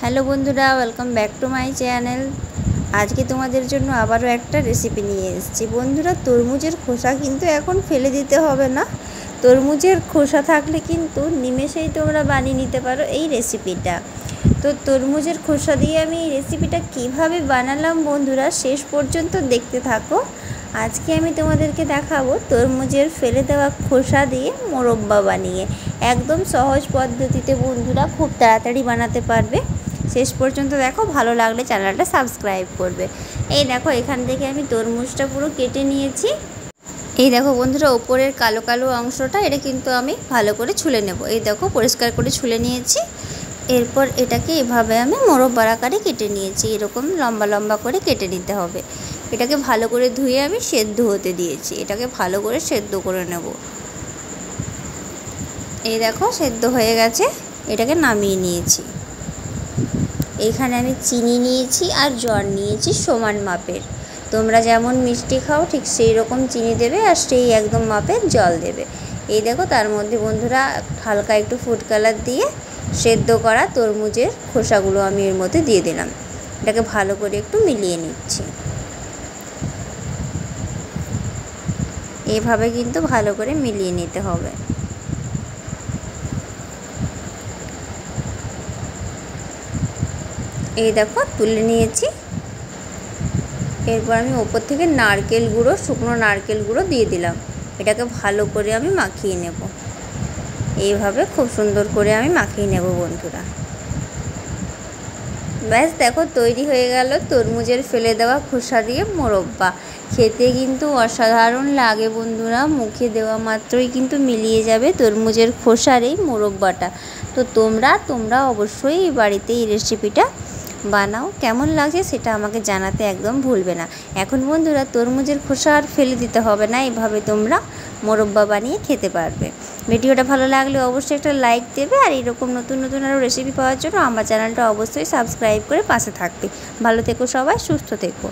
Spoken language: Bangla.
হ্যালো বন্ধুরা, welcome back to my channel. আজকে তোমাদের জন্য আবারও একটা রেসিপি নিয়ে এসেছি। বন্ধুরা, তরমুজের খোসা কিন্তু এখন ফেলে দিতে হবে না। তরমুজের খোসা থাকলে কিন্তু নিমেষেই তোমরা বানিয়ে নিতে পারো এই রেসিপিটা। তো তরমুজের খোসা দিয়ে আমি এই রেসিপিটা কিভাবে বানালাম বন্ধুরা, শেষ পর্যন্ত দেখতে থাকো। আজকে আমি তোমাদেরকে দেখাবো তরমুজের ফেলে দেওয়া খোসা দিয়ে মোরব্বা বানিয়ে। একদম সহজ পদ্ধতিতে বন্ধুরা, খুব তাড়াতাড়ি বানাতে পারবে। শেষ পর্যন্ত দেখো, ভালো লাগলে চ্যানেলটা সাবস্ক্রাইব করবে। এই দেখো, এখান থেকে আমি তরমুজটা পুরো কেটে নিয়েছি। এই দেখো বন্ধুরা, ওপরের কালো কালো অংশটা এটা কিন্তু আমি ভালো করে ছুলে নেব। এই দেখো, পরিষ্কার করে ছুলে নিয়েছি। এরপর এটাকে এভাবে আমি মোরব্বার আকারে কেটে নিয়েছি। এরকম লম্বা লম্বা করে কেটে নিতে হবে। এটাকে ভালো করে ধুয়ে আমি সেদ্ধ হতে দিয়েছি। এটাকে ভালো করে সেদ্ধ করে নেব। এই দেখো, সেদ্ধ হয়ে গেছে। এটাকে নামিয়ে নিয়েছি। এখানে আমি চিনি নিয়েছি আর জল নিয়েছি সমান মাপের। তোমরা যেমন মিষ্টি খাও ঠিক সেই রকম চিনি দেবে আর সেই একদম মাপের জল দেবে। এই দেখো, তার মধ্যে বন্ধুরা হালকা একটু ফুড কালার দিয়ে সেদ্ধ করা তরমুজের খোসাগুলো আমি এর মধ্যে দিয়ে দিলাম। এটাকে ভালো করে একটু মিলিয়ে নিচ্ছি। এইভাবে কিন্তু ভালো করে মিলিয়ে নিতে হবে। এই দেখো, তুলে নিয়েছি। এরপর আমি ওপর থেকে নারকেল গুঁড়ো, শুকনো নারকেল গুঁড়ো দিয়ে দিলাম। এটাকে ভালো করে আমি মাখিয়ে নেব। এইভাবে খুব সুন্দর করে আমি মাখিয়ে নেব বন্ধুরা। ব্যাস দেখো, তৈরি হয়ে গেল তরমুজের ফেলে দেওয়া খোসা দিয়ে মোরব্বা। খেতে কিন্তু অসাধারণ লাগে বন্ধুরা। মুখে দেওয়া মাত্রই কিন্তু মিলিয়ে যাবে তরমুজের খোসার এই মোরব্বাটা। তো তোমরা অবশ্যই এই বাড়িতে এই রেসিপিটা বানাও। কেমন লাগছে সেটা আমাকে জানাতে একদম ভুলবে না। এখন বন্ধুরা, তরমুজের খোসা আর ফেলে দিতে হবে না। এইভাবে তোমরা মোরব্বা বানিয়ে খেতে পারবে। ভিডিওটা ভালো লাগলে অবশ্যই একটা লাইক দেবে। আর এরকম নতুন নতুন আরও রেসিপি পাওয়ার জন্য আমার চ্যানেলটা অবশ্যই সাবস্ক্রাইব করে পাশে থাকবে। ভালো থেকো সবাই, সুস্থ থেকো।